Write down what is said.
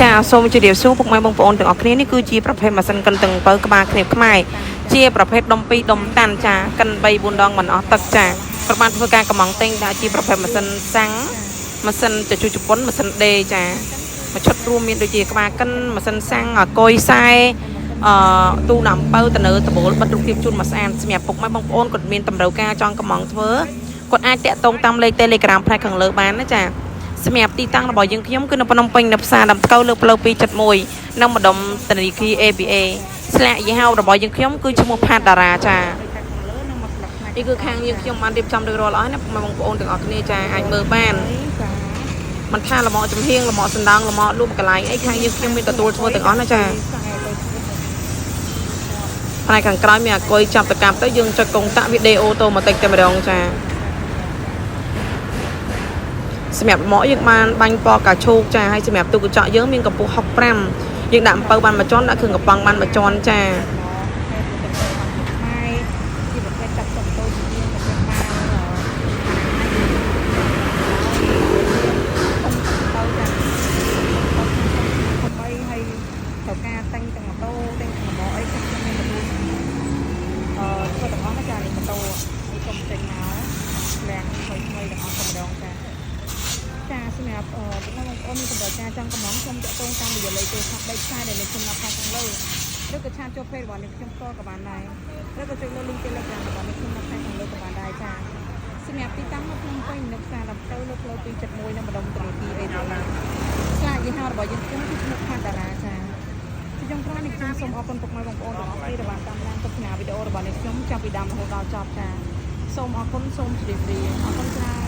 ចាសូមជម្រាបសួរពុកម៉ែបងប្អូនទាំងអស់គ្នានេះគឺជាប្រភេទម៉ាស៊ីនកិនទាំងបើក្បាលគ្នាខ្មែរជាប្រភេទដុំ2ដុំតាន់ចាកិន3 4ដងមិនអស់ទឹកចាប្រហែលធ្វើការកំងតេងដែលជាប្រភេទម៉ាស៊ីនសាំងម៉ាស៊ីនជជុះជប៉ុនម៉ាស៊ីនដេចាមួយឈុតរួមមានដូចជាក្បាលកិនម៉ាស៊ីនសាំងកុយខ្សែទូដំបើទៅនៅដបូលបិទរូបភាពជូនមកស្អាតសម្រាប់ពុកម៉ែបងប្អូនគាត់មានតម្រូវការចង់កំងធ្វើគាត់អាចតាក់ទងតាមលេខ Telegram ផ្នែកខាងលើបានណាចាសម្រាប់ទីតាំងរបស់យើងខ្ញុំគឺនៅភ្នំពេញនៅផ្សារដំស្កូវលើផ្លូវ271នៅម្ដុំធនាគារ ABA ស្លាកយីហោរបស់យើងខ្ញុំគឺឈ្មោះផាតតារាចានេះគឺខាងយើងខ្ញុំបានរៀបចំរួចរាល់អស់ណាបងប្អូនទាំងអស់គ្នាចាអាចមើលបានមិនថាលំអចំហៀងលំអសណ្ដងលំអលូបកន្លែងអីខាងយើងខ្ញុំមានទទួលធ្វើទាំងអស់ណាចាផ្នែកខាងក្រោយមានអាគុយចាប់តកាប់ទៅយើងចុចកុងតាក់វីដេអូតូម៉ាទិកតែម្ដងចាសម្រាប់ម៉កយើងបានបាញ់ពណ៌កាឈូកចាហើយសម្រាប់ទូកញ្ចក់យើងមានកម្ពស់65យើងដាក់អំពៅបានមួយជាន់ដាក់គ្រឿងកំប៉ុងបានមួយជាន់ចាសម្រាប់បងប្អូនមានកម្រិតការចង់កំងខ្ញុំតាក់ទងតាមរយៈលេខទូរស័ព្ទដេកផ្សាយដែលនៅក្នុងខាងលើឬក៏ឆាតចូល page របស់ខ្ញុំផ្ទាល់ក៏បានដែរឬក៏ចុចលើ link Telegram របស់ខ្ញុំនៅខាងលើក៏បានដែរចាសម្រាប់ទីតាំងនៅក្នុងពេញនៅផ្សារដំទៅលើផ្លូវ271នៅម្ដុំធនាគារ ABA ស្លាកយីហោរបស់យើងខ្ញុំគឺឈ្មោះផាតារាចាជាចុងក្រោយនេះខ្ញុំសូមអរគុណពុកម៉ែបងប្អូនទាំងអស់គ្នាដែលបានតាមដានទស្សនាវីដេអូរបស់នេះខ្ញុំចាប់ពីដើមរហូតដល់ចប់ចាសូមអរគុណសូមជម្រាបលាអរគុណច្រើន